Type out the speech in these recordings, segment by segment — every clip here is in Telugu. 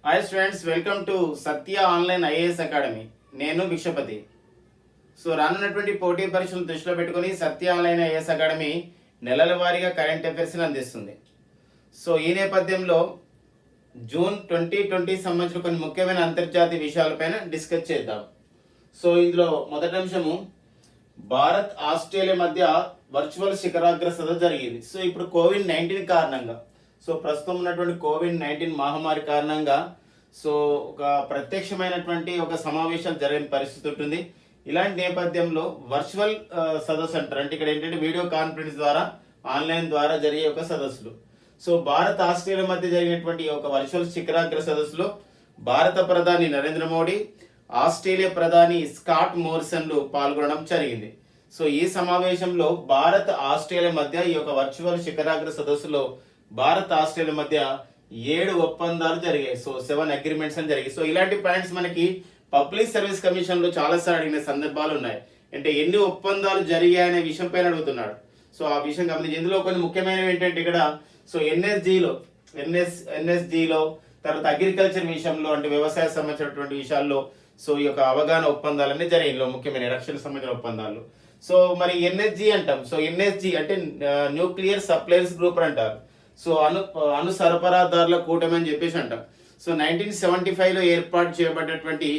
Hi students, welcome to Satya online IAS academy. నేను భిక్షపతి. రానున్నటువంటి పోటీ పరీక్షలను దృష్టిలో పెట్టుకుని సత్య ఆన్లైన్ ఐఏఎస్ అకాడమీ నెలల వారీగా కరెంట్ అఫైర్స్ని అందిస్తుంది. ఈ నేపథ్యంలో జూన్ 2020 సంబంధించిన కొన్ని ముఖ్యమైన అంతర్జాతీయ విషయాలపైన డిస్కస్ చేద్దాం. ఇందులో మొదటి అంశము, భారత్ ఆస్ట్రేలియా మధ్య వర్చువల్ శిఖరాగ్ర సదస్సు జరిగింది. ఇప్పుడు కోవిడ్-19 కారణంగా ప్రస్తుతం ఉన్నటువంటి కోవిడ్-19 మహమ్మారి కారణంగా ఒక ప్రత్యక్షమైనటువంటి ఒక సమావేశాలు జరిగిన పరిస్థితి ఉంటుంది. ఇలాంటి నేపథ్యంలో వర్చువల్ సదస్సు అంటారు. అంటే ఇక్కడ ఏంటంటే వీడియో కాన్ఫరెన్స్ ద్వారా, ఆన్లైన్ ద్వారా జరిగే ఒక సదస్సులు. భారత్ ఆస్ట్రేలియా మధ్య జరిగినటువంటి ఒక వర్చువల్ శిఖరాగ్ర సదస్సులో భారత ప్రధాని నరేంద్ర మోడీ, ఆస్ట్రేలియా ప్రధాని స్కాట్ మోరిసన్లు పాల్గొనడం జరిగింది. ఈ సమావేశంలో భారత్ ఆస్ట్రేలియా మధ్య ఈ యొక్క వర్చువల్ శిఖరాగ్ర సదస్సులో భారత్ ఆస్ట్రేలియా మధ్య 7 ఒప్పందాలు జరిగాయి. 7 అగ్రిమెంట్స్ అని జరిగాయి. ఇలాంటి పాయింట్స్ మనకి పబ్లిక్ సర్వీస్ కమిషన్ లో చాలాసార్లు అడిగిన సందర్భాలు ఉన్నాయి. అంటే ఎన్ని ఒప్పందాలు జరిగాయనే విషయం పైన అడుగుతున్నాడు. ఆ విషయం గమనించి ఇందులో కొన్ని ముఖ్యమైనవి ఏంటంటే ఇక్కడ ఎన్ఎస్జిలో తర్వాత అగ్రికల్చర్ విషయంలో, అంటే వ్యవసాయ సంబంధించినటువంటి విషయాల్లో ఈ యొక్క అవగాహన ఒప్పందాలన్నీ జరిగాయి. ముఖ్యమైన రక్షణ సంబంధించిన ఒప్పందాలు. మరి ఎన్ఎస్జి అంటాం. ఎన్ఎస్జి అంటే న్యూక్లియర్ సప్లైర్స్ గ్రూప్ అంటారు. అణు సరఫరాదారుల కూటమి అని చెప్పేసి అంటాం. 1975లో ఏర్పాటు చేయబడినటువంటి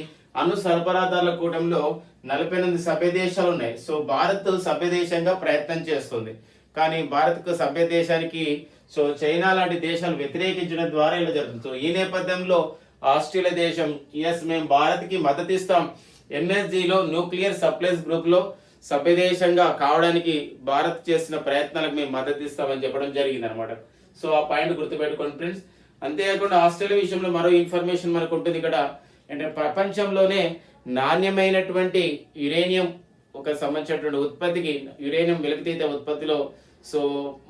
అణు సరఫరాదారుల కూటమిలో 48 సభ్య దేశాలు ఉన్నాయి. భారత్ సభ్య దేశంగా ప్రయత్నం చేస్తుంది. కానీ భారత్కు సభ్య దేశానికి చైనా లాంటి దేశాలు వ్యతిరేకించడం ద్వారా ఇలా జరుగుతుంది. ఈ నేపథ్యంలో ఆస్ట్రేలియా దేశం మేము భారత్కి మద్దతు ఇస్తాం, ఎన్ఎస్జిలో న్యూక్లియర్ సప్లైస్ గ్రూప్ లో సభ్య దేశంగా కావడానికి భారత్ చేసిన ప్రయత్నాలకు మేము మద్దతు ఇస్తామని చెప్పడం జరిగింది అనమాట. ఆ పాయింట్ గుర్తుపెట్టుకోండి ఫ్రెండ్స్. అంతేకాకుండా ఆస్ట్రేలియా విషయంలో మరో ఇన్ఫర్మేషన్ మనకు ఉంటుంది ఇక్కడ. అంటే ప్రపంచంలోనే నాణ్యమైనటువంటి యురేనియం ఒక సంబంధించినటువంటి ఉత్పత్తికి, యురేనియం వెలికితీత ఉత్పత్తిలో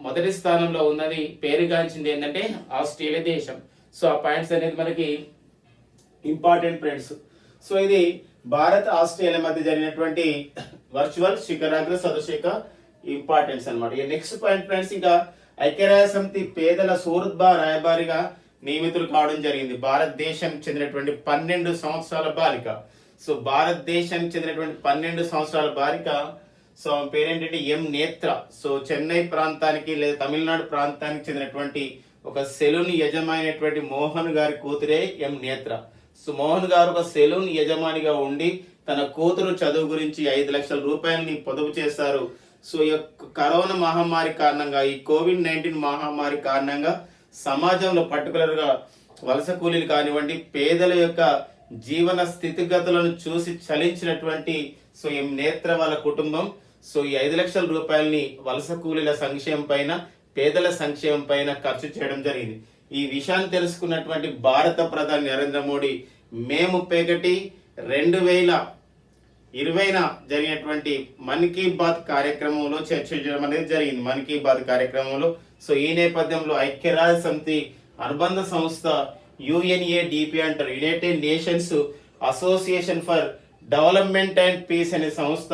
మొదటి స్థానంలో ఉన్నది, పేరుగాంచింది ఏంటంటే ఆస్ట్రేలియా దేశం. ఆ పాయింట్స్ అనేది మనకి ఇంపార్టెంట్ ఫ్రెండ్స్. ఇది భారత్ ఆస్ట్రేలియా మధ్య జరిగినటువంటి వర్చువల్ శిఖరాగ్ర సదస్సు యొక్క ఇంపార్టెన్స్ అనమాట. నెక్స్ట్ పాయింట్ ఫ్రెండ్స్, ఇంకా ఐక్యరాజ్య సమితి పేదల సూరత్బా రాయబారిగా నియమితులు కావడం జరిగింది. భారతదేశానికి చెందినటువంటి 12 సంవత్సరాల బాలిక. భారతదేశానికి చెందినటువంటి 12 సంవత్సరాల బాలిక పేరేంటంటే ఎం నేత్ర. చెన్నై ప్రాంతానికి లేదా తమిళనాడు ప్రాంతానికి చెందినటువంటి ఒక సెలూన్ యజమాని మోహన్ గారి కూతురే ఎం నేత్ర. మోహన్ గారు ఒక సెలూన్ యజమానిగా ఉండి తన కూతురు చదువు గురించి 5 లక్షల రూపాయలని పొదుపు చేశారు. ఈ కరోనా మహమ్మారి కారణంగా, ఈ కోవిడ్-19 మహమ్మారి కారణంగా సమాజంలో పర్టికులర్ గా వలస కూలీలు కానివ్వండి, పేదల యొక్క జీవన స్థితిగతులను చూసి చలించినటువంటి ఎం నేత్ర వాళ్ళ కుటుంబం ఈ 5 లక్షల రూపాయలని వలస కూలీల సంక్షేమం పైన, పేదల సంక్షేమం పైన ఖర్చు చేయడం జరిగింది. ఈ విషయాన్ని తెలుసుకున్నటువంటి భారత ప్రధాని నరేంద్ర మోడీ మే 31, 2020 జరిగినటువంటి మన్ కీ బాత్ కార్యక్రమంలో చర్చించడం అనేది జరిగింది. మన్ కీ బాత్ కార్యక్రమంలో ఈ నేపథ్యంలో ఐక్యరాజ్య సమితి అనుబంధ సంస్థ UNADP అంటారు, united nations association for development and peace అనే సంస్థ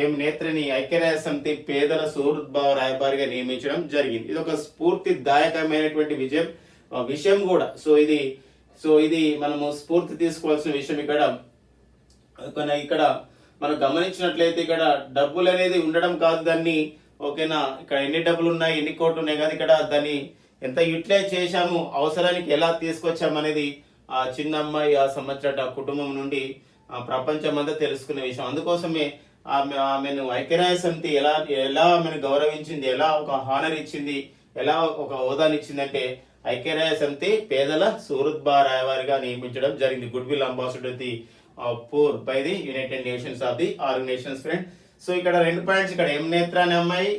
ఎం నేత్రని ఐక్యరాజ్య సమితి పేదల సూహృద్భావ రాయబారిగా నియమించడం జరిగింది. ఇది ఒక స్ఫూర్తిదాయకమైనటువంటి విషయం కూడా. ఇది మనము స్ఫూర్తి తీసుకోవాల్సిన విషయం. ఇక్కడ మనం గమనించినట్లయితే ఇక్కడ డబ్బులు అనేది ఉండడం కాదు, దాన్ని ఓకేనా, ఇక్కడ ఎన్ని డబ్బులు ఉన్నాయి, ఎన్ని కోట్లు ఉన్నాయి కాదు, ఇక్కడ దాన్ని ఎంత యూటిలైజ్ చేశాము, అవసరానికి ఎలా తీసుకొచ్చాము అనేది ఆ చిన్న అమ్మాయి ఆ సంవత్సరం ఆ కుటుంబం నుండి ప్రపంచం అంతా తెలుసుకునే విషయం. అందుకోసమే ఆమెను ఐక్యరాజ్య సమితి ఎలా ఆమెను గౌరవించింది, ఎలా ఒక హానర్ ఇచ్చింది, ఎలా ఒక హోదానిచ్చింది అంటే ఐక్యరాజ్య సమితి పేదల సూరత్బా రాయవారిగా నియమించడం జరిగింది. Good will ambassador the poor by the united nations of the organisations friend. ఇక్కడ 2 పాయింట్స్. ఇక్కడ ఎం నేత్ర అనే అమ్మాయి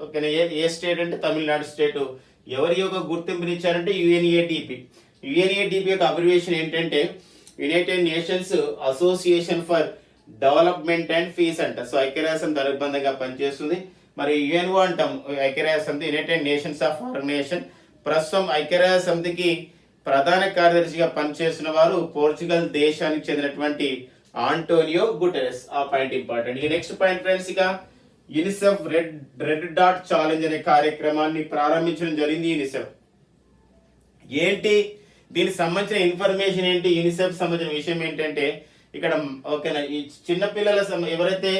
ఓకే, ఏ స్టేట్ అంటే తమిళనాడు స్టేట్. ఎవరి యొక్క గుర్తింపునిచ్చారంటే UNADP. UNADP యొక్క అబ్రివేషన్ ఏంటంటే united nations association for development and peace అంట. ఐక్యరాజ్య సమితి అనుబంధంగా పనిచేస్తుంది. మరి UNO అంటాం, ఐక్యరాజ్య సమితి, యునైటెడ్ నేషన్స్ ఆఫ్ ఆర్గనైజేషన్. ప్రస్తుతం ఐక్యరాజ్య సమితికి ప్రధాన కార్యదర్శిగా పనిచేస్తున్న వారు పోర్చుగల్ దేశానికి చెందినటువంటి ఆంటోనియో గుటెరెస్. ఆ point important. Next point friends, ఇక యూనిసెఫ్ రెడ్ డాట్ ఛాలెంజ్ అనే కార్యక్రమాన్ని ప్రారంభించడం జరిగింది. యూనిసెఫ్ ఏంటి దీనికి సంబంధించిన ఇన్ఫర్మేషన్ ఏంటి, యూనిసెఫ్ సంబంధించిన విషయం ఏంటంటే ఇక్కడ ఓకేనా, ఈ చిన్న పిల్లల ఎవరైతే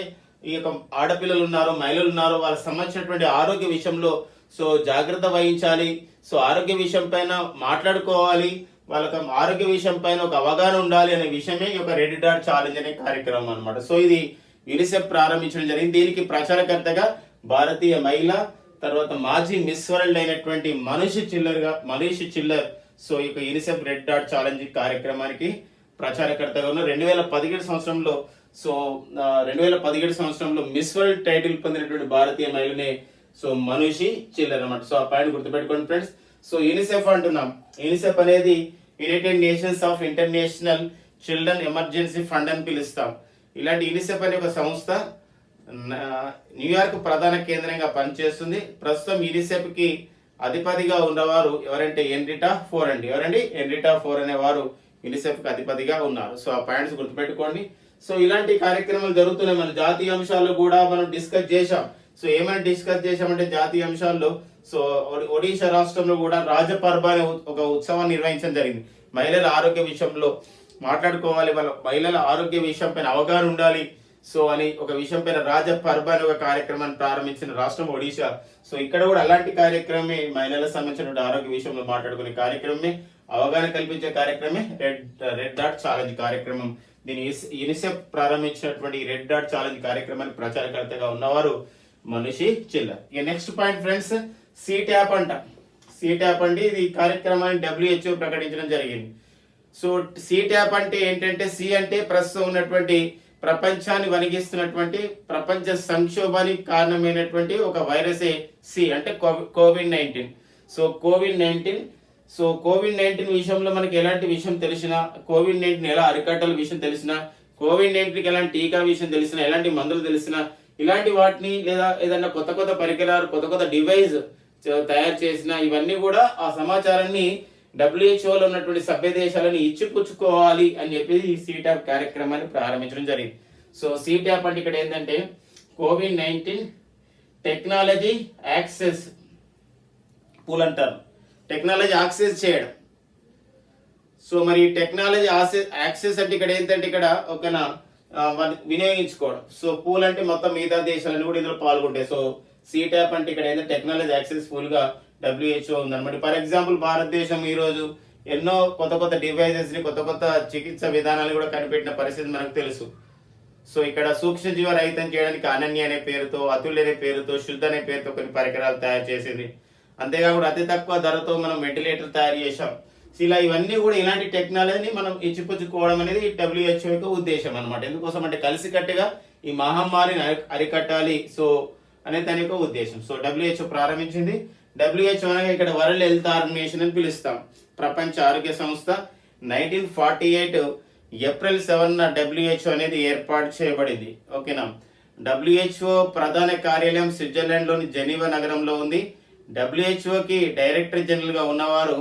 ఈ యొక్క ఆడపిల్లలు ఉన్నారో, మహిళలు ఉన్నారో, వాళ్ళకి సంబంధించినటువంటి ఆరోగ్య విషయంలో సో జాగ్రత్త వహించాలి. సో ఆరోగ్య విషయం పైన మాట్లాడుకోవాలి, వాళ్ళకి ఆరోగ్య విషయం పైన ఒక అవగాహన ఉండాలి అనే విషయమే ఈ యొక్క రెడ్ డాట్ ఛాలెంజ్ అనే కార్యక్రమం అనమాట. సో ఇది యూనిసెఫ్ ప్రారంభించడం జరిగింది. దీనికి ప్రచారకర్తగా భారతీయ మహిళ, తర్వాత మాజీ మిస్ వరల్డ్ అయినటువంటి మనీష్ చిల్లర్ సో ఈ యొక్క యూనిసెఫ్ రెడ్ డాట్ ఛాలెంజ్ కార్యక్రమానికి ప్రచారకర్తగా ఉన్న 2017 సంవత్సరంలో సో 2017 సంవత్సరంలో మిస్ వరల్డ్ టైటిల్ పొందినటువంటి భారతీయ మహిళనే సో మనీష్ చిల్లర్ అన్నమాట. సో ఆ పాయింట్ గుర్తుపెట్టుకోండి ఫ్రెండ్స్. సో యూనిసెఫ్ అంటున్నాం, యూనిసెఫ్ అనేది United nations of international children emergency fund అని పిలుస్తాం. ఇలాంటి యూనిసెఫ్ అనే ఒక సంస్థ న్యూయార్క్ ప్రధాన కేంద్రంగా పనిచేస్తుంది. ప్రస్తుతం యూనిసెఫ్ కి అధిపతిగా ఉన్నవారు ఎవరంటే ఎన్రిటా ఫోర్ అండి. ఎవరండి? ఎన్రిటా ఫోర్ అనేవారు యూనిసెఫ్ కి అధిపతిగా ఉన్నారు. సో ఆ పాయింట్స్ గుర్తుపెట్టుకోండి. సో ఇలాంటి కార్యక్రమాలు జరుగుతున్నాయి. మన జాతీయ అంశాలు కూడా మనం డిస్కస్ చేశాం. సో ఏమైనా డిస్కస్ చేశామంటే జాతీయ అంశాల్లో సో ఒడిశా రాష్ట్రంలో కూడా రాజపర్బ అనే ఒక ఉత్సవాన్ని నిర్వహించడం జరిగింది. మహిళల ఆరోగ్య విషయంలో మాట్లాడుకోవాలి, వాళ్ళ మహిళల ఆరోగ్య విషయం పైన అవగాహన ఉండాలి సో అని ఒక విషయం పైన రాజపర్బ అనే ఒక కార్యక్రమాన్ని ప్రారంభించిన రాష్ట్రం ఒడిశా. సో ఇక్కడ కూడా అలాంటి కార్యక్రమమే, మహిళలకు సంబంధించిన ఆరోగ్య విషయంలో మాట్లాడుకునే కార్యక్రమమే, అవగాహన కల్పించే కార్యక్రమే రెడ్ డాట్ ఛాలెంజ్ కార్యక్రమం. దీని యూనిసెఫ్ ప్రారంభించినటువంటి రెడ్ డాట్ ఛాలెంజ్ కార్యక్రమానికి ప్రచారకర్తగా ఉన్నవారు మనీష్ చిల్లర్. ఇక నెక్స్ట్ పాయింట్ ఫ్రెండ్స్, సిట్యాప్ అంట. సిట్యాప్ అండి, ఇది కార్యక్రమాన్ని WHO ప్రకటించడం జరిగింది. సో సిట్యాప్ అంటే ఏంటంటే, సి అంటే ప్రస్తుతం ఉన్నటువంటి ప్రపంచాన్ని వణిగిస్తున్నటువంటి ప్రపంచ సంక్షోభానికి కారణమైనటువంటి ఒక వైరసే సి అంటే కోవిడ్-19. సో కోవిడ్-19 విషయంలో మనకి ఎలాంటి విషయం తెలిసినా, కోవిడ్-19 ఎలా అరికట్టాల విషయం తెలిసినా, కోవిడ్-19కి ఎలాంటి టీకా విషయం తెలిసినా, ఎలాంటి మందులు తెలిసినా, ఇలాంటి వాటిని లేదా ఏదైనా కొత్త కొత్త పరికరాలు, కొత్త కొత్త డివైస్ తయారు చేసిన ఇవన్నీ కూడా ఆ సమాచారాన్ని WHO లో ఉన్నటువంటి సభ్య దేశాలను ఇచ్చిపుచ్చుకోవాలి అని చెప్పి ఈ సిట్యాప్ కార్యక్రమాన్ని ప్రారంభించడం జరిగింది. సో సిట్యాప్ అంటే ఇక్కడ ఏంటంటే కోవిడ్-19 టెక్నాలజీ యాక్సెస్ పూల్ అంటారు. టెక్నాలజీ యాక్సెస్ చేయడం. సో మరి టెక్నాలజీ యాక్సెస్ అంటే ఇక్కడ ఏంటంటే ఇక్కడ ఒక వినియోగించుకోవడం. సో పూల్ అంటే మొత్తం మిగతా దేశాలను కూడా ఇందులో పాల్గొంటాయి. సో సిట్యాప్ అంటే ఇక్కడ ఏంటంటే టెక్నాలజీ యాక్సెస్ ఫుల్ గా WHO ఉందన్నమాట. ఫర్ ఎగ్జాంపుల్ భారతదేశం ఈ రోజు ఎన్నో కొత్త కొత్త డివైజెస్ ని, కొత్త కొత్త చికిత్స విధానాలు కూడా కనిపెట్టిన పరిస్థితి మనకు తెలుసు. సో ఇక్కడ సూక్ష్మజీవ రహితం చేయడానికి అనన్య అనే పేరుతో, అతుల్య అనే పేరుతో, శుద్ధ అనే పేరుతో కొన్ని పరికరాలు తయారు చేసింది. అంతేకాకుండా అతి తక్కువ ధరతో మనం వెంటిలేటర్ తయారు చేశాం. ఇలా ఇవన్నీ కూడా ఇలాంటి టెక్నాలజీని మనం ఇచ్చిపుచ్చుకోవడం అనేది WHO యొక్క ఉద్దేశం అనమాట. ఎందుకోసం అంటే కలిసికట్టుగా ఈ మహమ్మారిని అరికట్టాలి సో అనే దాని యొక్క ఉద్దేశం. సో WHO ప్రారంభించింది. WHO అనగా ఇక్కడ వరల్డ్ హెల్త్ ఆర్గనైజేషన్ అని పిలుస్తాం. ప్రపంచ ఆరోగ్య సంస్థ 1948 ఏప్రిల్ 7న WHO అనేది ఏర్పాటు చేయబడింది. ఓకేనా. WHO ప్రధాన కార్యాలయం స్విట్జర్లాండ్ లోని జెనీవా నగరంలో ఉంది. WHO కి డైరెక్టర్ జనరల్ గా ఉన్నవారు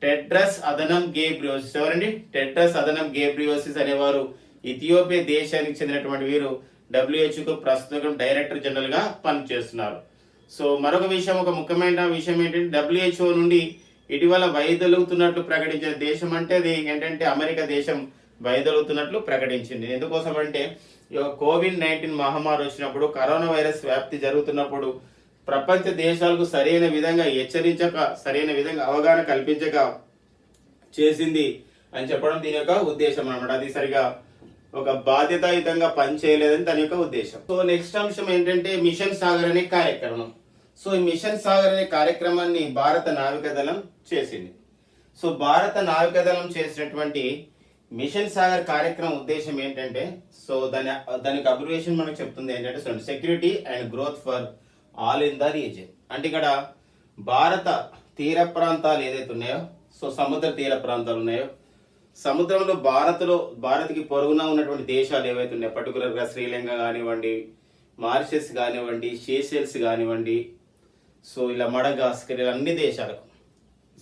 టెడ్రస్ అదనం గేబ్రియోసిస్. ఎవరండి? టెడ్రస్ అదనం గేబ్రియోసిస్ అనేవారు ఇథియోపియా దేశానికి చెందినటువంటి వీరు WHO కు ప్రస్తుతం డైరెక్టర్ జనరల్ గా పనిచేస్తున్నారు. సో మరొక విషయం, ఒక ముఖ్యమైన విషయం ఏంటంటే WHO నుండి ఇటీవల వైదొలుగుతున్నట్లు ప్రకటించిన దేశం అంటే అది ఏంటంటే అమెరికా దేశం వైదొలుగుతున్నట్లు ప్రకటించింది. ఎందుకోసం అంటే కోవిడ్-19 మహమ్మారి వచ్చినప్పుడు, కరోనా వైరస్ వ్యాప్తి జరుగుతున్నప్పుడు ప్రపంచ దేశాలకు సరైన విధంగా హెచ్చరించక, సరైన విధంగా అవగాహన కల్పించక చేసింది అని చెప్పడం దీని యొక్క ఉద్దేశం అన్నమాట. అది సరిగా ఒక బాధ్యతాయుతంగా పనిచేయలేదని దాని యొక్క ఉద్దేశం. సో నెక్స్ట్ అంశం ఏంటంటే మిషన్ సాగర్ అనే కార్యక్రమం. సో ఈ మిషన్ సాగర్ అనే కార్యక్రమాన్ని భారత నావికాదళం చేసింది. సో భారత నావికాదళం చేసినటువంటి మిషన్ సాగర్ కార్యక్రమం ఉద్దేశం ఏంటంటే, సో దానికి అబ్రివేషన్ మనకు చెప్తుంది ఏంటంటే security and growth for all in the region. అంటే ఇక్కడ భారత తీర ప్రాంతాలు ఏదైతే ఉన్నాయో, సో సముద్ర తీర ప్రాంతాలు ఉన్నాయో, సముద్రంలో భారత్కి పొరుగున ఉన్నటువంటి దేశాలు ఏవైతే ఉన్నాయో, పర్టికులర్గా శ్రీలంక కానివ్వండి, మారిషస్ కానివ్వండి, షేషెల్స్ కానివ్వండి, సో ఇలా మడగాస్కర్, ఇలా అన్ని దేశాలకు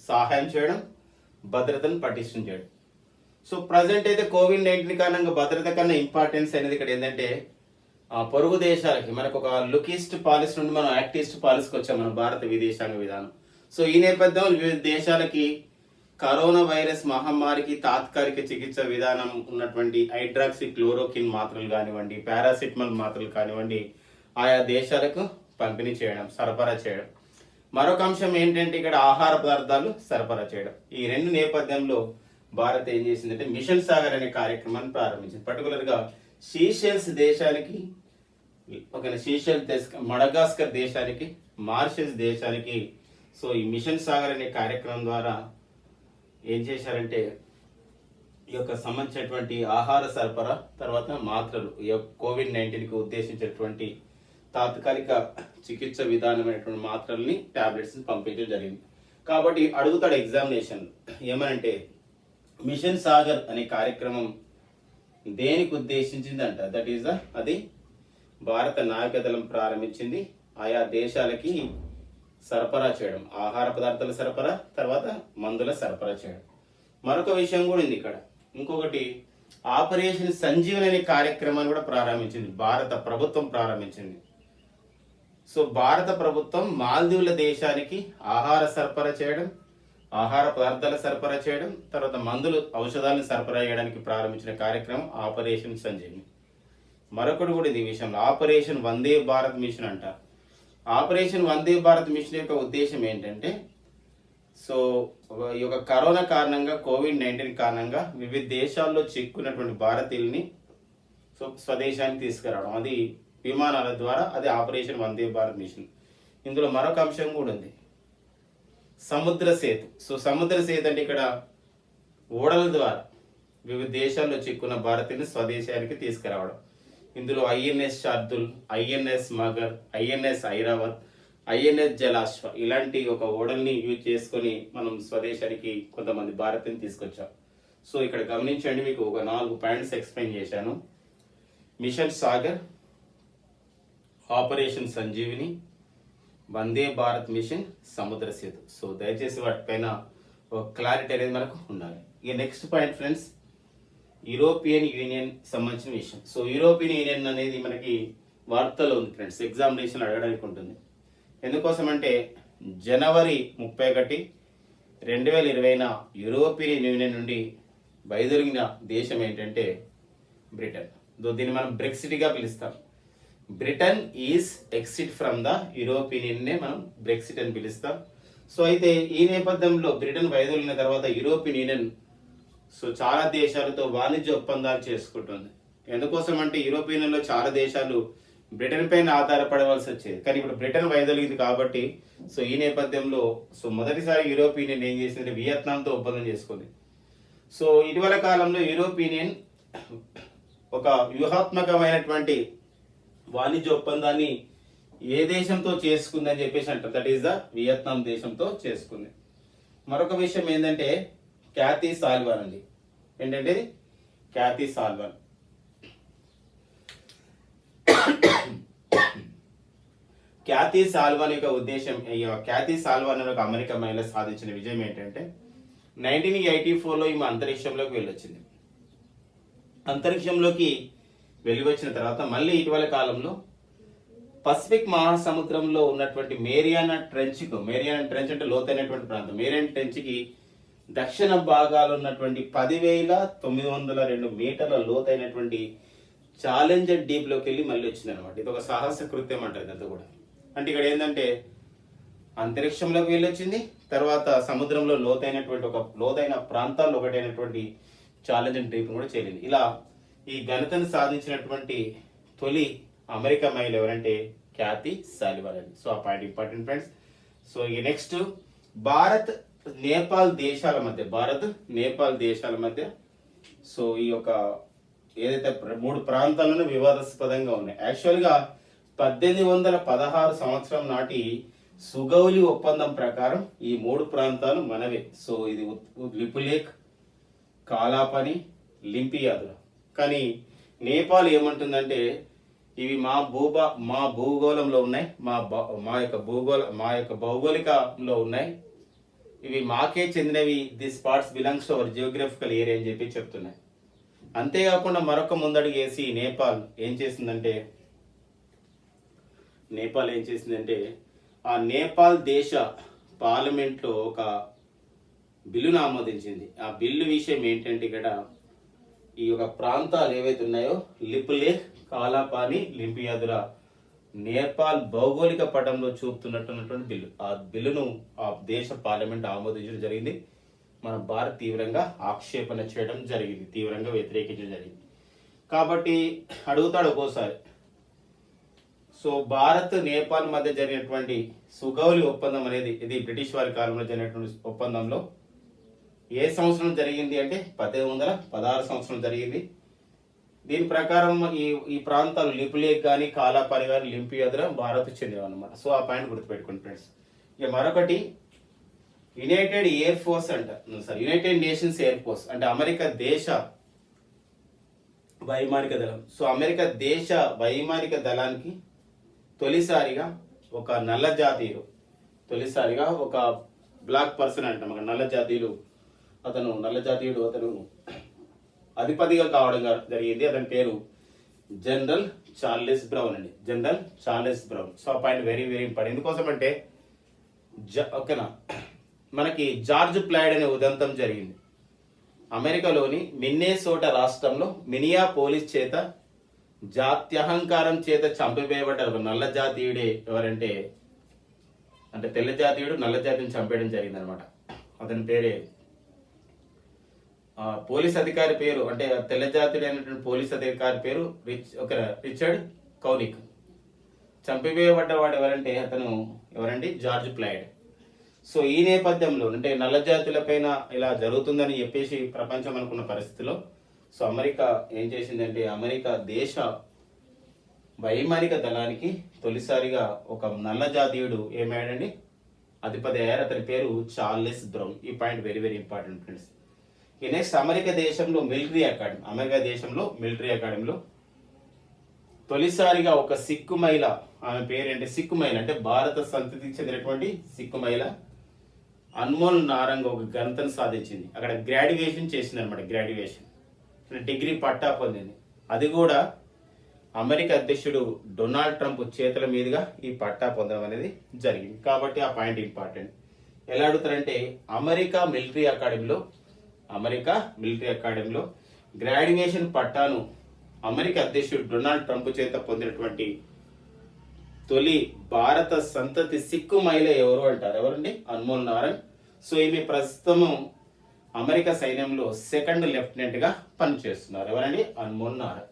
సహాయం చేయడం, భద్రతను పటిష్టం చేయడం. సో ప్రజెంట్ అయితే కోవిడ్-19 కారణంగా భద్రత కన్నా ఇంపార్టెన్స్ అనేది ఇక్కడ ఏంటంటే పొరుగు దేశాలకి మనకు ఒక లుకిస్ట్ పాలసీ నుండి మనం యాక్టిస్ట్ పాలసీకి వచ్చాం మన భారత విదేశాంగ విధానం. సో ఈ నేపథ్యంలో వివిధ దేశాలకి కరోనా వైరస్ మహమ్మారికి తాత్కాలిక చికిత్స విధానం ఉన్నటువంటి హైడ్రాక్సీ క్లోరోకిన్ మాత్రలు కానివ్వండి, పారాసిటమాల్ మాత్రలు కానివ్వండి, ఆయా దేశాలకు పంపిణీ చేయడం, సరఫరా చేయడం. మరొక అంశం ఏంటంటే ఇక్కడ ఆహార పదార్థాలు సరఫరా చేయడం. ఈ రెండు నేపథ్యంలో భారత్ ఏం చేసిందంటే మిషన్ సాగర్ అనే కార్యక్రమాన్ని ప్రారంభించింది. పర్టికులర్గా సీషెల్స్ దేశానికి, మడగాస్కర్ దేశానికి, మారిషస్ దేశానికి సో ఈ మిషన్ సాగర్ అనే కార్యక్రమం ద్వారా ఏం చేశారంటే ఈ యొక్క సంబంధించినటువంటి ఆహార సరఫరా, తర్వాత మాత్రలు, ఈ కోవిడ్-19కి ఉద్దేశించినటువంటి తాత్కాలిక చికిత్స విధానమైనటువంటి మాత్రల్ని, టాబ్లెట్స్ని పంపించడం జరిగింది. కాబట్టి అడుగుతాడు ఎగ్జామినేషన్ ఏమనంటే మిషన్ సాగర్ అనే కార్యక్రమం దేనికి ఉద్దేశించిందంట. దట్ ఈస్ అది భారత నావికాదళం ప్రారంభించింది ఆయా దేశాలకి సరఫరా చేయడం, ఆహార పదార్థాల సరఫరా, తర్వాత మందుల సరఫరా చేయడం. మరొక విషయం కూడా ఉంది ఇక్కడ. ఇంకొకటి ఆపరేషన్ సంజీవన్ అనే కార్యక్రమాన్ని కూడా ప్రారంభించింది, భారత ప్రభుత్వం ప్రారంభించింది. సో భారత ప్రభుత్వం మాల్దీవుల దేశానికి ఆహార సరఫరా చేయడం, ఆహార పదార్థాల సరఫరా చేయడం, తర్వాత మందులు, ఔషధాలను సరఫరా చేయడానికి ప్రారంభించిన కార్యక్రమం ఆపరేషన్ సంజీవని. మరొకటి కూడా ఇది విషయంలో ఆపరేషన్ వందే భారత్ మిషన్ అంటారు. ఆపరేషన్ వందే భారత్ మిషన్ యొక్క ఉద్దేశం ఏంటంటే సో ఈ యొక్క కరోనా కారణంగా, కోవిడ్-19 కారణంగా వివిధ దేశాల్లో చిక్కున్నటువంటి భారతీయుల్ని సో స్వదేశానికి తీసుకురావడం, అది విమానాల ద్వారా, అది ఆపరేషన్ వందే భారత్ మిషన్. ఇందులో మరొక అంశం కూడా ఉంది, సముద్ర సేతు. సో సముద్ర సేతు అంటే ఇక్కడ ఓడల ద్వారా వివిధ దేశాల్లో చిక్కున్న భారతీయుల్ని స్వదేశానికి తీసుకురావడం. ఇందులో INS Shardul, INS Magar, INS Airavat, INS Jalashwa ఇలాంటి ఒక ఓడల్ని యూజ్ చేసుకొని మనం స్వదేశానికి కొంతమంది భారతీయుని తీసుకొచ్చాం. సో ఇక్కడ గమనించండి, మీకు ఒక 4 పాయింట్స్ ఎక్స్ప్లెయిన్ చేశాను. Machine Sagar, operation Sanjeevini, Vande Bharat machine, సముద్ర సేతు. సో దయచేసి వాటిపైన ఒక క్లారిటీ అనేది మనకు ఉండాలి. ఇక next point friends, European union సంబంధించిన విషయం. సో యూరోపియన్ యూనియన్ అనేది మనకి వార్తలో ఉంది ఫ్రెండ్స్, ఎగ్జామినేషన్ అడగడానికి ఉంటుంది. ఎందుకోసం అంటే జనవరి 31, 2020 యూరోపియన్ యూనియన్ నుండి బయలుదేరిన దేశం ఏంటంటే బ్రిటన్. దీన్ని మనం బ్రెక్సిట్గా పిలుస్తాం. Britain is exit from the European union, మనం బ్రెక్సిట్ అని పిలుస్తాం. సో అయితే ఈ నేపథ్యంలో బ్రిటన్ బయలుదేరిన తర్వాత యూరోపియన్ యూనియన్ సో చాలా దేశాలతో వాణిజ్య ఒప్పందాలు చేసుకుంటుంది. ఎందుకోసం అంటే యూరోపియన్ యూనియన్లో చాలా దేశాలు బ్రిటన్ పైన ఆధారపడవలసి వచ్చేది, కానీ ఇప్పుడు బ్రిటన్ వైదొలిగింది కాబట్టి సో ఈ నేపథ్యంలో సో మొదటిసారి యూరోపియన్ యూనియన్ ఏం చేసిందంటే వియత్నాంతో ఒప్పందం చేసుకుంది. సో ఇటీవల కాలంలో యూరోపియన్ యూనియన్ ఒక వ్యూహాత్మకమైనటువంటి వాణిజ్య ఒప్పందాన్ని ఏ దేశంతో చేసుకుందని చెప్పేసి అంటారు. దట్ ఈస్ ద వియత్నాం దేశంతో చేసుకుంది. మరొక విషయం ఏంటంటే క్యాథీ సాల్వన్ అండి. ఏంటంటే క్యాథీ సాల్వన్. క్యాథీ సాల్వన్ యొక్క ఉద్దేశం, క్యాథీ సాల్వన్ అనే ఒక అమెరికా మహిళ సాధించిన విజయం ఏంటంటే 1984లో ఈమె అంతరిక్షంలోకి వెళ్ళొచ్చింది. అంతరిక్షంలోకి వెళ్ళి వచ్చిన తర్వాత మళ్ళీ ఇటీవల కాలంలో పసిఫిక్ మహాసముద్రంలో ఉన్నటువంటి మేరియానా ట్రెంచ్ అంటే లోతైనటువంటి ప్రాంతం, మేరియానా ట్రెంచ్కి దక్షిణ భాగాలు ఉన్నటువంటి 10,902 మీటర్ల లోతైనటువంటి ఛాలెంజర్ డీప్లోకి వెళ్ళి మళ్ళీ వచ్చింది అనమాట. ఇది ఒక సాహస కృత్యం అంటారు ఇదంతా కూడా. అంటే ఇక్కడ ఏంటంటే అంతరిక్షంలోకి వెళ్ళి వచ్చింది, తర్వాత సముద్రంలో లోతైన ప్రాంతాల్లో ఒకటైనటువంటి ఛాలెంజర్ డీప్ కూడా చేరింది. ఇలా ఈ ఘనతను సాధించినటువంటి తొలి అమెరికా మహిళ ఎవరంటే క్యాథీ సాల్వన్ అని. సో ఆ పాయింట్ ఇంపార్టెంట్ ఫ్రెండ్స్. సో ఈ నెక్స్ట్ భారత్ నేపాల్ దేశాల మధ్య సో ఈ యొక్క ఏదైతే 3 ప్రాంతాలను వివాదాస్పదంగా ఉన్నాయి. యాక్చువల్గా 1816 సంవత్సరం నాటి సుగౌలి ఒప్పందం ప్రకారం ఈ 3 ప్రాంతాలు మనవే. సో ఇది లిపులేక్, కాలాపని, లింపియాదుల. కానీ నేపాల్ ఏమంటుందంటే ఇవి మా భూగోళంలో ఉన్నాయి, మా యొక్క భౌగోళికంలో ఉన్నాయి, ఇవి మాకే చెందినవి, the spots belongs to our geographical area అని చెప్పి చెప్తున్నాయి. అంతేకాకుండా మరొక ముందడుగు వేసి నేపాల్ ఏం చేసిందంటే ఆ నేపాల్ దేశ పార్లమెంట్లో ఒక బిల్లును ఆమోదించింది. ఆ బిల్లు విషయం ఏంటంటే ఇక్కడ ఈ యొక్క ప్రాంతాలు ఏవైతే ఉన్నాయో లిపులేఖ్, కాలాపాని, లింపియాదుల నేపాల్ భౌగోళిక పటంలో చూపుతున్నటువంటి బిల్లు. ఆ బిల్లును ఆ దేశ పార్లమెంట్ ఆమోదించడం జరిగింది. మన భారత్ తీవ్రంగా ఆక్షేపణ చేయడం జరిగింది, తీవ్రంగా వ్యతిరేకించడం జరిగింది. కాబట్టి అడుగుతాడు ఒక్కోసారి, సో భారత్ నేపాల్ మధ్య జరిగినటువంటి సుగౌలి ఒప్పందం అనేది ఇది బ్రిటిష్ వారి కాలంలో జరిగినటువంటి ఒప్పందంలో ఏ సంవత్సరం జరిగింది అంటే 1816 సంవత్సరం జరిగింది. దీని ప్రకారం ఈ ప్రాంతాలు లిపులేక్ కానీ కాలాపాని కానీ లింపియాదుల భారత్ చెందినవి అనమాట. సో ఆ పాయింట్ గుర్తుపెట్టుకోండి ఫ్రెండ్స్. ఇక మరొకటి United air force United nations air force అంటే అమెరికా దేశ వైమానిక దళం. సో అమెరికా దేశ వైమానిక దళానికి తొలిసారిగా ఒక నల్ల జాతీయుడు, తొలిసారిగా ఒక బ్లాక్ పర్సన్ అంటాం ఒక నల్ల జాతీయుడు అతను అధిపతిగా కావడం జరిగింది. అతని పేరు జనరల్ చార్లెస్ బ్రౌన్ అండి, జనరల్ చార్లెస్ బ్రౌన్. సో ఆ పాయింట్ వెరీ వెరీ ఇంపార్టెంట్. ఎందుకోసం అంటే ఓకేనా, మనకి జార్జ్ ప్లాయిడ్ అనే ఉదంతం జరిగింది అమెరికాలోని మిన్నేసోటా రాష్ట్రంలో. మినియాపోలిస్ చేత జాత్యహంకారం చేత చంపివేయబడ్డారు ఒక నల్ల జాతీయుడే. ఎవరంటే అంటే తెల్ల జాతీయుడు నల్ల జాతిని చంపేయడం జరిగింది అనమాట. అతని పేరే పోలీస్ అధికారి పేరు అంటే తెల్ల జాతీయుడు అయినటువంటి పోలీస్ అధికారి పేరు రిచర్డ్ కౌనిక్. చంపివేయబడ్డవాడు ఎవరంటే అతను ఎవరండి, జార్జ్ ప్లాయిడ్. సో ఈ నేపథ్యంలో అంటే నల్ల జాతులపైన ఇలా జరుగుతుందని చెప్పేసి ప్రపంచం అనుకున్న పరిస్థితిలో సో అమెరికా ఏం చేసిందంటే అమెరికా దేశ వైమానిక దళానికి తొలిసారిగా ఒక నల్ల జాతీయుడు ఏమయ్యాడండి, అధిపతి అయ్యారు. అతని పేరు చార్లెస్ బ్రౌన్. ఈ point very very important friends. ఈ నెక్స్ట్ అమెరికా దేశంలో మిలిటరీ అకాడమీలో తొలిసారిగా ఒక సిక్కు మహిళ, ఆమె పేరేంటి సిక్కు మహిళ అంటే భారత సంతతికి చెందినటువంటి సిక్కు మహిళ అన్మోల్ నారంగ్ ఒక ఘనతను సాధించింది. అక్కడ గ్రాడ్యుయేషన్ చేసింది అనమాట, గ్రాడ్యుయేషన్ డిగ్రీ పట్టా పొందింది. అది కూడా అమెరికా అధ్యక్షుడు డొనాల్డ్ ట్రంప్ చేతుల మీదుగా ఈ పట్టా పొందడం అనేది జరిగింది. కాబట్టి ఆ పాయింట్ ఇంపార్టెంట్. ఎలా అడుగుతారంటే అమెరికా మిలిటరీ అకాడమీలో గ్రాడ్యుయేషన్ పట్టాను అమెరికా అధ్యక్షుడు డొనాల్డ్ ట్రంప్ చేత పొందినటువంటి తొలి భారత సంతతి సిక్కు మహిళ ఎవరు అంటారు, ఎవరండి, అన్మోల్ నారంగ్. సో ఈమె ప్రస్తుతం అమెరికా సైన్యంలో సెకండ్ లెఫ్టినెంట్ గా పనిచేస్తున్నారు. ఎవరండి, అన్మోల్ నారంగ్.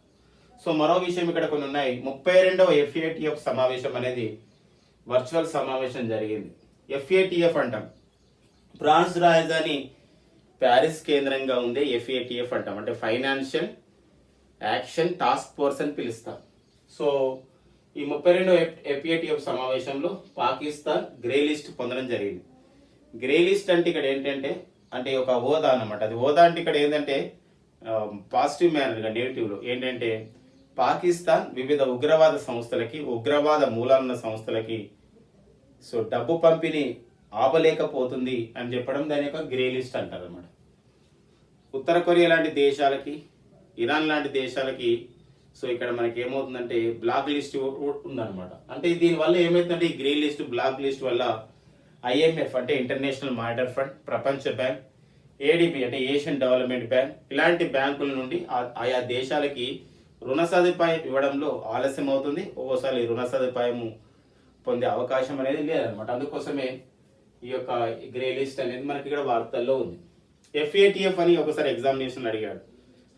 సో మరో విషయం ఇక్కడ కొన్ని ఉన్నాయి. 32వ FATF సమావేశం అనేది వర్చువల్ సమావేశం జరిగింది. FATF అంటాం, ఫ్రాన్స్ రాజధాని ప్యారిస్ కేంద్రంగా ఉండే FATF అంటాం, అంటే ఫైనాన్షియల్ యాక్షన్ టాస్క్ ఫోర్స్ అని పిలుస్తాం. సో ఈ 32వ FATF సమావేశంలో పాకిస్తాన్ గ్రే లిస్ట్ పొందడం జరిగింది. గ్రే లిస్ట్ అంటే ఇక్కడ ఏంటంటే అంటే ఒక హోదా అన్నమాట. అది హోదా అంటే ఇక్కడ ఏంటంటే పాజిటివ్ మేనర్గా, నెగిటివ్లో ఏంటంటే పాకిస్తాన్ వివిధ ఉగ్రవాద సంస్థలకి, ఉగ్రవాద మూలాలున్న సంస్థలకి సో డబ్బు పంపిణీ ఆపలేకపోతుంది అని చెప్పడం దాని యొక్క గ్రే లిస్ట్ అంటారు అనమాట. ఉత్తర కొరియా లాంటి దేశాలకి, ఇరాన్ లాంటి దేశాలకి సో ఇక్కడ మనకి ఏమవుతుందంటే బ్లాక్ లిస్ట్ ఉందన్నమాట. అంటే దీనివల్ల ఏమవుతుందంటే ఈ గ్రే లిస్ట్, బ్లాక్ లిస్ట్ వల్ల IMF అంటే ఇంటర్నేషనల్ మానిటరీ ఫండ్, ప్రపంచ బ్యాంక్, ADB అంటే ఏషియన్ డెవలప్మెంట్ బ్యాంక్ ఇలాంటి బ్యాంకుల నుండి ఆయా దేశాలకి రుణ సదుపాయం ఇవ్వడంలో ఆలస్యం అవుతుంది. ఒక్కోసారి రుణ సదుపాయం పొందే అవకాశం అనేది లేదనమాట. అందుకోసమే ఈ యొక్క గ్రే లిస్ట్ అనేది మనకి ఇక్కడ వార్తల్లో ఉంది. FATF అని ఒకసారి ఎగ్జామినేషన్ అడిగాడు.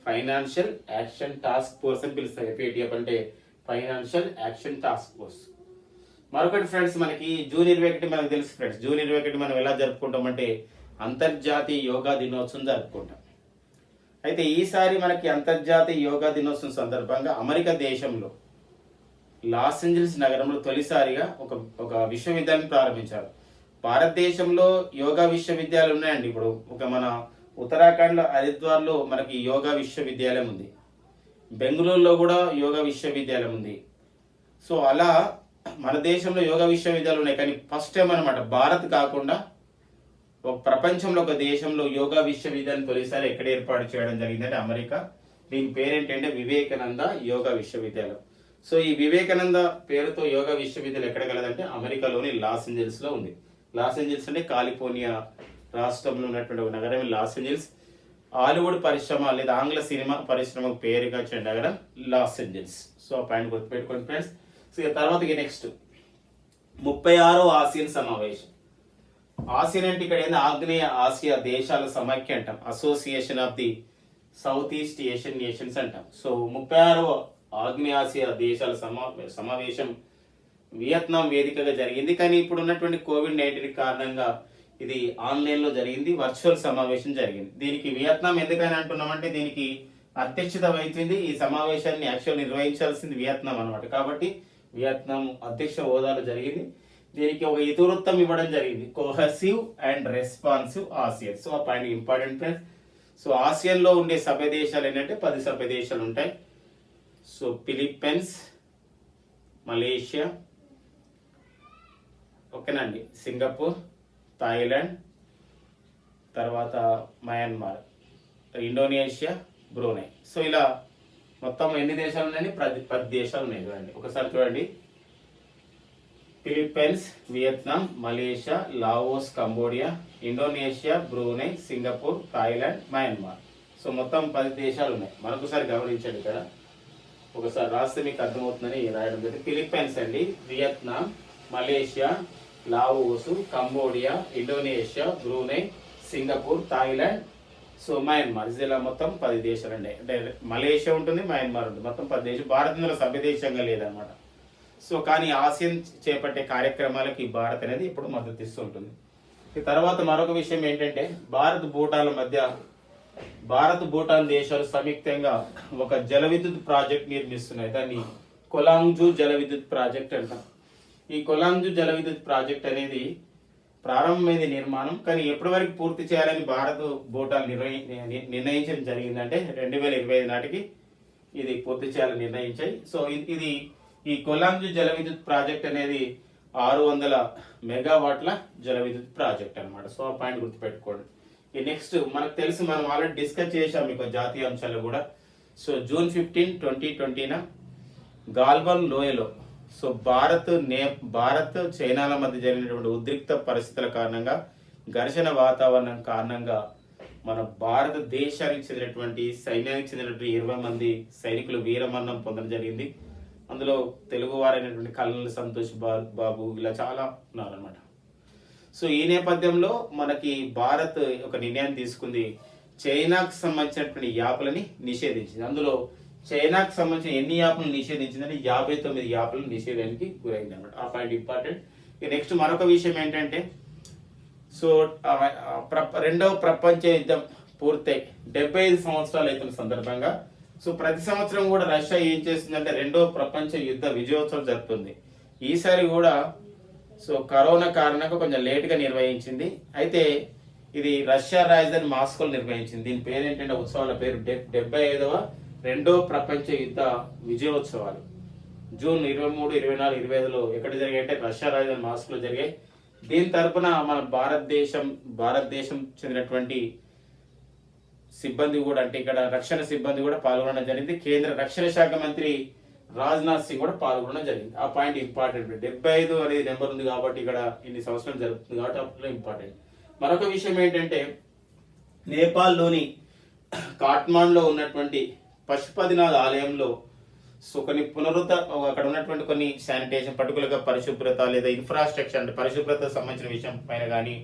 ఫైనాన్షియల్ యాక్షన్ టాస్క్ ఫోర్స్ అని పిలుస్తారు. FATF అంటే ఫైనాన్షియల్ యాక్షన్ టాస్క్ ఫోర్స్. మరొకటి ఫ్రెండ్స్, మనకి జూన్ 21 మనకు తెలుసు ఫ్రెండ్స్. జూన్ 21 మనం ఎలా జరుపుకుంటామంటే అంతర్జాతీయ యోగా దినోత్సవం జరుపుకుంటాం. అయితే ఈసారి మనకి అంతర్జాతీయ యోగా దినోత్సవం సందర్భంగా అమెరికా దేశంలో లాస్ ఏంజల్స్ నగరంలో తొలిసారిగా ఒక విశ్వవిద్యాలయం ప్రారంభించారు. భారతదేశంలో యోగా విశ్వవిద్యాలయం ఉన్నాయండి. ఇప్పుడు ఒక మన ఉత్తరాఖండ్లో హరిద్వార్లో మనకి యోగా విశ్వవిద్యాలయం ఉంది, బెంగళూరులో కూడా యోగా విశ్వవిద్యాలయం ఉంది. సో అలా మన దేశంలో యోగా విశ్వవిద్యాలయాలు ఉన్నాయి. కానీ ఫస్ట్ టైం అనమాట భారత్ కాకుండా ఒక ప్రపంచంలో ఒక దేశంలో యోగా విశ్వవిద్యాలయం తొలిసారి ఎక్కడ ఏర్పాటు చేయడం జరిగిందంటే అమెరికా. దీని పేరేంటంటే వివేకానంద యోగా విశ్వవిద్యాలయం. సో ఈ వివేకానంద పేరుతో యోగా విశ్వవిద్యాలయం ఎక్కడ కలదంటే అమెరికాలోని లాస్ ఏంజల్స్ లో ఉంది. లాస్ ఏంజల్స్ అంటే కాలిఫోర్నియా రాష్ట్రంలో ఉన్నటువంటి ఒక నగరం లాస్ ఏంజల్స్. హాలీవుడ్ పరిశ్రమ లేదా ఆంగ్ల సినిమా పరిశ్రమకు పేరుగా వచ్చిన నగరం లాస్ ఏంజల్స్. సో ఆ పాయింట్ గుర్తుపెట్టుకోండి ఫ్రెండ్స్. సో ఇక తర్వాత నెక్స్ట్ 36వ ఆసియన్ సమావేశం. ఆసియన్ అంటే ఇక్కడ ఏంది, ఆగ్నేయ ఆసియా దేశాల సమైక్య అంటాం, association of the south east Asian nations అంటాం. సో 36వ ఆగ్నేయ ఆసియా దేశాల సమావేశం వియత్నాం వేదికగా జరిగింది. కానీ ఇప్పుడు ఉన్నటువంటి కోవిడ్-19 కారణంగా ఇది ఆన్లైన్లో జరిగింది, వర్చువల్ సమావేశం జరిగింది. దీనికి వియత్నాం ఎందుకని అంటున్నామంటే దీనికి అధ్యక్షత వహించింది. ఈ సమావేశాన్ని యాక్చువల్ నిర్వహించాల్సింది వియత్నాం అనమాట. కాబట్టి వియత్నాం అధ్యక్ష హోదాలో జరిగింది. దీనికి ఒక ఇతివృత్తం ఇవ్వడం జరిగింది, cohesive and responsive Asian. So ఆ పాయింట్ ఇంపార్టెంట్ ఫ్రెండ్స్. సో ఆసియన్లో ఉండే సభ్య దేశాలు ఏంటంటే 10 సభ్య దేశాలు ఉంటాయి. సో ఫిలిప్పైన్స్, మలేషియా, ఓకేనండి, సింగపూర్, థాయిలాండ్, తర్వాత మయన్మార్, ఇండోనేషియా, బ్రూనై. సో ఇలా మొత్తం ఎన్ని దేశాలు ఉన్నాయని 10 దేశాలు ఉన్నాయి చూడండి. ఒకసారి చూడండి, Philippines, Vietnam, Malaysia, Laos, Cambodia, Indonesia, Brunei, Singapore, Thailand, Myanmar. So మొత్తం 10 దేశాలు ఉన్నాయి. మరొకసారి గమనించండి, ఇక్కడ ఒకసారి రాస్తే మీకు అర్థమవుతుందని రాయడం జరిగింది. ఫిలిప్పైన్స్ అండి, Vietnam, Malaysia, Laos, Cambodia, Indonesia, Brunei, Singapore, Thailand, so Myanmar. ఇలా మొత్తం 10 దేశాలు అండి. అంటే మలేషియా ఉంటుంది, మయన్మార్ ఉంటుంది, మొత్తం 10 దేశాలు. భారత్ ఇందులో సభ్య దేశంగా లేదనమాట. సో కానీ ఆసియన్ చేపట్టే కార్యక్రమాలకి భారత్ అనేది ఇప్పుడు మద్దతు ఇస్తూ ఉంటుంది. ఈ తర్వాత మరొక విషయం ఏంటంటే భారత్ భూటాన్ దేశాలు సంయుక్తంగా ఒక జల విద్యుత్ ప్రాజెక్ట్ నిర్మిస్తున్నాయి. దాన్ని కొలాంగ్జు జల విద్యుత్ ప్రాజెక్ట్ అంటాం. ఈ కొలాంగ్జు జల విద్యుత్ ప్రాజెక్ట్ అనేది ప్రారంభమైంది నిర్మాణం, కానీ ఎప్పటి వరకు పూర్తి చేయాలని భారత్ భూటాన్ నిర్ణయించడం జరిగిందంటే 2025 నాటికి ఇది పూర్తి చేయాలని నిర్ణయించాయి. సో ఇది ఈ కొలాంగ్జు జల విద్యుత్ ప్రాజెక్ట్ అనేది 600 మెగావాట్ల జల విద్యుత్ ప్రాజెక్ట్ అనమాట. సో ఆ పాయింట్ గుర్తుపెట్టుకోండి. ఈ నెక్స్ట్ మనకు తెలుసు, మనం ఆల్రెడీ డిస్కస్ చేసాం మీకు జాతీయ అంశాలు కూడా. సో జూన్ 15, 2020 గాల్వన్ లోయలో సో భారత్ చైనాల మధ్య జరిగినటువంటి ఉద్రిక్త పరిస్థితుల కారణంగా, ఘర్షణ వాతావరణం కారణంగా మన భారతదేశానికి చెందినటువంటి సైన్యానికి చెందినటువంటి 20 మంది సైనికులు వీరమరణం పొందడం జరిగింది. అందులో తెలుగు వారైనటువంటి కల్నల్ సంతోష్ బాబు ఇలా చాలా ఉన్నారనమాట. సో ఈ నేపథ్యంలో మనకి భారత్ ఒక నిర్ణయం తీసుకుంది, చైనాకు సంబంధించినటువంటి యాప్లని నిషేధించింది. అందులో చైనాకు సంబంధించిన ఎన్ని యాప్లను నిషేధించిందంటే 59 యాప్లను నిషేధానికి గురైంది అనమాట. ఆ పాయింట్ ఇంపార్టెంట్. నెక్స్ట్ మరొక విషయం ఏంటంటే, సో రెండవ ప్రపంచ యుద్ధం పూర్తయి 75 సంవత్సరాలు అవుతున్న సందర్భంగా సో ప్రతి సంవత్సరం కూడా రష్యా ఏం చేస్తుందంటే రెండవ ప్రపంచ యుద్ధ విజయోత్సవం జరుపుతుంది. ఈసారి కూడా సో కరోనా కారణంగా కొంచెం లేట్గా నిర్వహించింది. అయితే ఇది రష్యా రాజధాని మాస్కోలో నిర్వహించింది. దీని పేరు ఏంటంటే, ఉత్సవాల పేరు 75వ రెండో ప్రపంచ యుద్ధ విజయోత్సవాలు. జూన్ 23, 24, 25లో ఎక్కడ జరిగాయంటే రష్యా రాజధాని మాస్కోలో జరిగాయి. దీని తరపున మన భారతదేశం చెందినటువంటి సిబ్బంది కూడా, అంటే ఇక్కడ రక్షణ సిబ్బంది కూడా పాల్గొనడం జరిగింది. కేంద్ర రక్షణ శాఖ మంత్రి రాజ్నాథ్ సింగ్ కూడా పాల్గొనడం జరిగింది. ఆ పాయింట్ ఇంపార్టెంట్. 75 అనేది నెంబర్ ఉంది కాబట్టి ఇక్కడ ఇన్ని సంవత్సరాలు జరుగుతుంది కాబట్టి అప్పుడు ఇంపార్టెంట్. మరొక విషయం ఏంటంటే, నేపాల్లోని కాట్మాండ్లో ఉన్నటువంటి పశుపతినాథ్ ఆలయంలో సో కొన్ని అక్కడ ఉన్నటువంటి కొన్ని శానిటేషన్, పర్టికులర్గా పరిశుభ్రత లేదా ఇన్ఫ్రాస్ట్రక్చర్ అంటే పరిశుభ్రత సంబంధించిన విషయం పైన కానీ,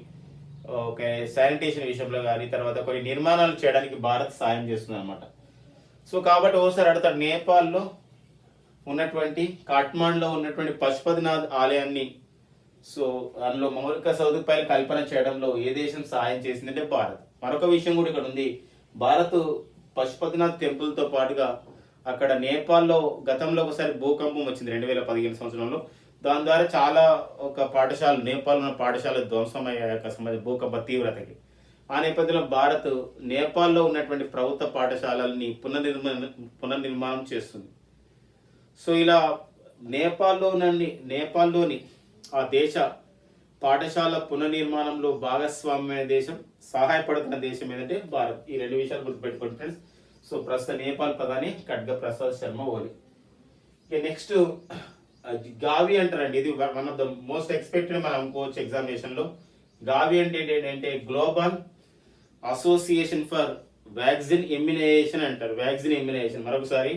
ఓకే శానిటేషన్ విషయంలో కానీ, తర్వాత కొన్ని నిర్మాణాలు చేయడానికి భారత్ సాయం చేస్తుంది అనమాట. సో కాబట్టి ఒకసారి అడతాడు, నేపాల్లో ఉన్నటువంటి కాట్మాండ్లో ఉన్నటువంటి పశుపతినాథ్ ఆలయాన్ని సో అందులో మౌలిక సదుపాయాలు కల్పన చేయడంలో ఏ దేశం సహాయం చేసిందంటే భారత్. మరొక విషయం కూడా ఇక్కడ ఉంది, భారత్ పశుపతినాథ్ టెంపుల్తో పాటుగా అక్కడ నేపాల్లో గతంలో ఒకసారి భూకంపం వచ్చింది 2015 సంవత్సరంలో. దాని ద్వారా చాలా ఒక పాఠశాలలు, నేపాల్లో ఉన్న పాఠశాలలు ధ్వంసమయ్యాక భూకంప తీవ్రతకి. ఆ నేపథ్యంలో భారత్ నేపాల్లో ఉన్నటువంటి ప్రభుత్వ పాఠశాలల్ని పునర్నిర్మాణం చేస్తుంది. సో ఇలా నేపాల్లోని ఆ దేశ పాఠశాల పునర్నిర్మాణంలో భాగస్వామ్యమైన దేశం, సహాయపడుతున్న దేశం ఏదంటే భారత్. ఈ రెండు విషయాలు గుర్తుపెట్టుకోండి ఫ్రెండ్స్. సో ప్రస్తుత నేపాల్ ప్రధాని ఖడ్గ ప్రసాద్ శర్మ ఓలీ. నెక్స్ట్ గావి అంటారండి. ఇది one of the most expected మనం అనుకోవచ్చు ఎగ్జామినేషన్లో. గావి అంటే ఏంటంటే global association for vaccine immunisation అంటారు. వ్యాక్సిన్ ఇమ్యునైజేషన్, మరొకసారి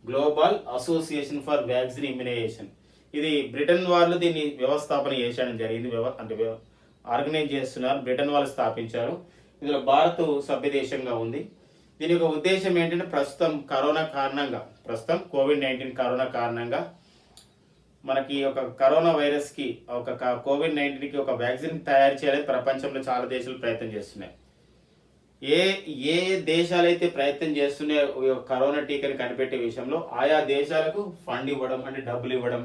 global association for vaccine immunisation. ఇది బ్రిటన్ వాళ్ళు దీన్ని వ్యవస్థాపన చేయడం జరిగింది. ఆర్గనైజ్ చేస్తున్నారు, బ్రిటన్ వాళ్ళు స్థాపించారు. ఇందులో భారత్ సభ్య దేశంగా ఉంది. దీని యొక్క ఉద్దేశం ఏంటంటే ప్రస్తుతం కోవిడ్-19 కరోనా కారణంగా మనకి ఒక కరోనా వైరస్కి కోవిడ్-19కి ఒక వ్యాక్సిన్ తయారు చేయాలని ప్రపంచంలో చాలా దేశాలు ప్రయత్నం చేస్తున్నాయి. ఏ దేశాలైతే ప్రయత్నం చేస్తున్నాయో కరోనా టీకాని కనిపెట్టే విషయంలో ఆయా దేశాలకు ఫండ్ ఇవ్వడం, అంటే డబ్బులు ఇవ్వడం,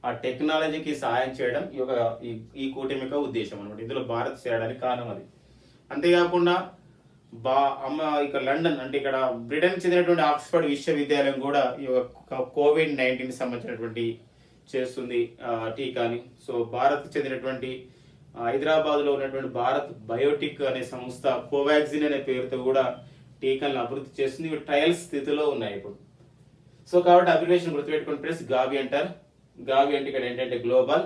ఆ టెక్నాలజీకి సహాయం చేయడం ఈ కూటమి యొక్క ఉద్దేశం అనమాట. ఇందులో భారత్ చేరడానికి కారణం అది. అంతేకాకుండా ఇక్కడ లండన్, అంటే ఇక్కడ బ్రిటన్ చెందినటువంటి ఆక్స్ఫర్డ్ విశ్వవిద్యాలయం కూడా ఈ కోవిడ్-19 సంబంధించినటువంటి చేస్తుంది టీకాని. సో భారత్ చెందినటువంటి హైదరాబాద్లో ఉన్నటువంటి భారత్ బయోటిక్ అనే సంస్థ కోవాక్సిన్ అనే పేరుతో కూడా టీకాలను అభివృద్ధి చేస్తుంది. ఇవి ట్రయల్స్ స్థితిలో ఉన్నాయి ఇప్పుడు. సో కాబట్టి అబ్రివేషన్ గుర్తుపెట్టుకుని ప్లస్ గావి అంటారు. గావి అంటే ఇక్కడ ఏంటంటే global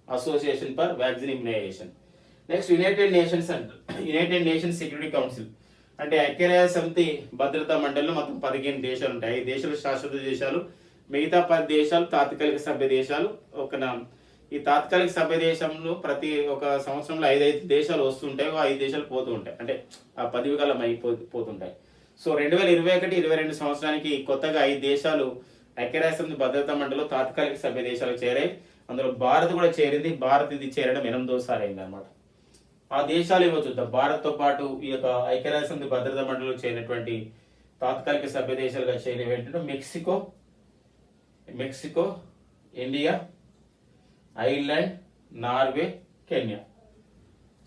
association for vaccine immunisation. Next united nations అంటారు. యునైటెడ్ నేషన్స్ సెక్యూరిటీ కౌన్సిల్ అంటే ఐక్యరాజ్య సమితి భద్రతా మండలిలో మొత్తం 15 దేశాలు ఉంటాయి. 5 దేశాలు శాశ్వత దేశాలు, మిగతా 10 దేశాలు తాత్కాలిక సభ్య దేశాలు. ఈ తాత్కాలిక సభ్య దేశంలో ప్రతి ఒక సంవత్సరంలో 5 దేశాలు వస్తుంటాయి, 5 దేశాలు పోతూ ఉంటాయి, అంటే ఆ 10 కాలం అయిపోతుంటాయి. సో 2021-22 సంవత్సరానికి కొత్తగా 5 దేశాలు ఐక్యరాజ్య సమితి భద్రతా మండలిలో తాత్కాలిక సభ్య దేశాలు చేరాయి. అందులో భారత్ కూడా చేరింది. భారత్ ఇది చేరడం 8వ అయింది అనమాట. ఆ దేశాలు ఏవో చూద్దాం. భారత్తో పాటు ఈ యొక్క ఐక్యరాజ్య సమితి భద్రతా మండలిలో చేరినటువంటి తాత్కాలిక సభ్య దేశాలుగా చేరినవి ఏంటంటే Mexico, India, Ireland, Norway, Kenya.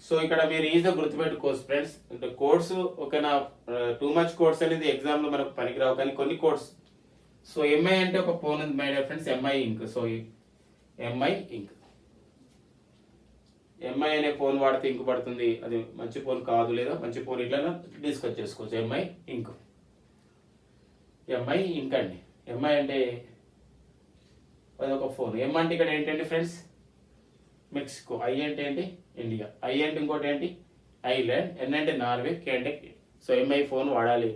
So ఇక్కడ మీరు ఈజీగా గుర్తుపెట్టుకోవచ్చు ఫ్రెండ్స్. అంటే కోడ్స్ టూ మచ్ కోడ్స్ అనేది ఎగ్జామ్లో మనకు పనికిరావు, కానీ కొన్ని కోడ్స్. సో ఎంఐ అంటే ఒక ఫోన్ ఉంది my dear friends, MI ink. So MI ink, MI అనే ఫోన్ వాడితే ఇంక్ పడుతుంది. అది మంచి ఫోన్ కాదు, లేదా మంచి ఫోన్ ఇట్లా డిస్కస్ చేసుకోవచ్చు. ఎంఐ ఇంక్ అండి. ఎంఐ అంటే అదొక ఫోన్. ఎం అంటే ఇక్కడ ఏంటంటే ఫ్రెండ్స్ మెక్సికో, ఐ అంటే ఏంటి ఇండియా, ఐ అంటే ఇంకోటి ఏంటి ఐర్లాండ్, ఎన్ అంటే నార్వే, కే అంటే. సో ఎంఐ ఫోన్ వాడాలి,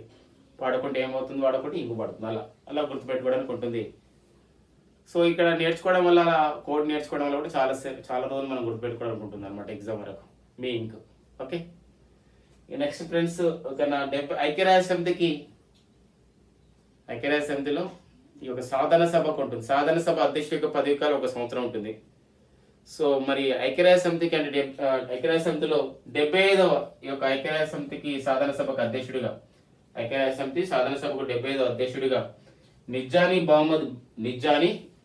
వాడకుంటే ఏమవుతుంది, వాడకుంటే ఇంకు పడుతుంది. అలా గుర్తుపెట్టుకోవడానికి ఉంటుంది. సో ఇక్కడ నేర్చుకోవడం వల్ల, కోడ్ నేర్చుకోవడం వల్ల కూడా చాలా రోజులు మనం గుర్తుపెట్టుకోవడానికి ఉంటుంది అనమాట ఎగ్జామ్ వరకు మీ ఇంక్. ఓకే, నెక్స్ట్ ఫ్రెండ్స్ ఐక్యరాజ్య సమితిలో ఈ యొక్క సాధారణ సభకు ఉంటుంది. సాధారణ సభ అధ్యక్షుడి యొక్క పదవి కాలం 1 సంవత్సరం ఉంటుంది. సో మరి ఐక్యరాజ్య సమితికి అంటే ఐక్యరాజ్య సమితిలో 75వ ఈ యొక్క ఐక్యరాజ్య సమితికి సాధారణ సభకు అధ్యక్షుడిగా, ఐక్యరాజ్య సమితి సాధారణ సభకు 75వ అధ్యక్షుడిగా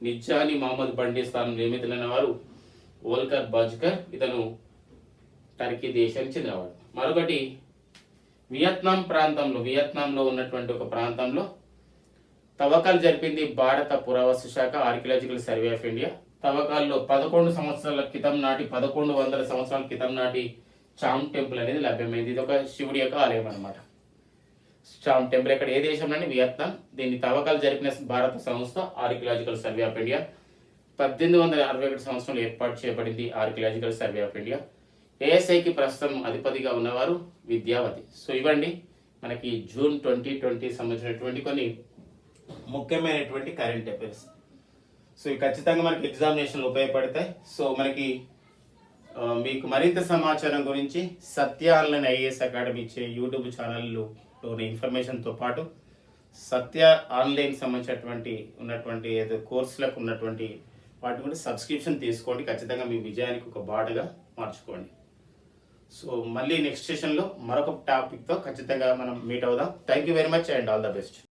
నిజ్జానీ మహమ్మద్ బండి స్థానం నియమితులైన వారు ఓల్కర్ బాజ్కర్. ఇతను టర్కీ దేశానికి చెందినవాడు. మరొకటి వియత్నాంలో ఉన్నటువంటి ఒక ప్రాంతంలో తవ్వకాలు జరిపింది భారత పురావస్తు శాఖ, ఆర్కియాలజికల్ సర్వే ఆఫ్ ఇండియా. తవ్వకాల్లో 1100 సంవత్సరాల క్రితం నాటి చామ్ టెంపుల్ అనేది లభ్యమైంది. ఇది ఒక శివుడి యొక్క ఆలయం అనమాట. చామ్ టెంపుల్ ఇక్కడ ఏ దేశంలోని వియత్నాం. దీన్ని తవ్వకాలు జరిపిన భారత సంస్థ ఆర్కియాలజికల్ సర్వే ఆఫ్ ఇండియా. 1861 సంవత్సరంలో ఏర్పాటు చేయబడింది ఆర్కియాలజికల్ సర్వే ఆఫ్ ఇండియా. ఏఎస్ఐకి ప్రస్తుతం అధిపతిగా ఉన్నవారు విద్యావతి. సో ఇవ్వండి మనకి జూన్ 2020 సంబంధించినటువంటి కొన్ని ముఖ్యమైనటువంటి కరెంట్ అఫైర్స్. సో ఇవి ఖచ్చితంగా మనకి ఎగ్జామినేషన్లు ఉపయోగపడతాయి. సో మనకి మీకు మరింత సమాచారం గురించి సత్య ఆన్లైన్ ఐఏఎస్ అకాడమీ ఇచ్చే యూట్యూబ్ ఛానల్లోని ఇన్ఫర్మేషన్తో పాటు సత్య ఆన్లైన్ సంబంధించినటువంటి ఏదో కోర్సులకు ఉన్నటువంటి వాటి కూడా సబ్స్క్రిప్షన్ తీసుకోండి. ఖచ్చితంగా మీ విజయానికి ఒక బాటగా మార్చుకోండి. సో మళ్ళీ నెక్స్ట్ సెషన్లో మరొక టాపిక్తో ఖచ్చితంగా మనం మీట్ అవుదాం. Thank you very much and all the best.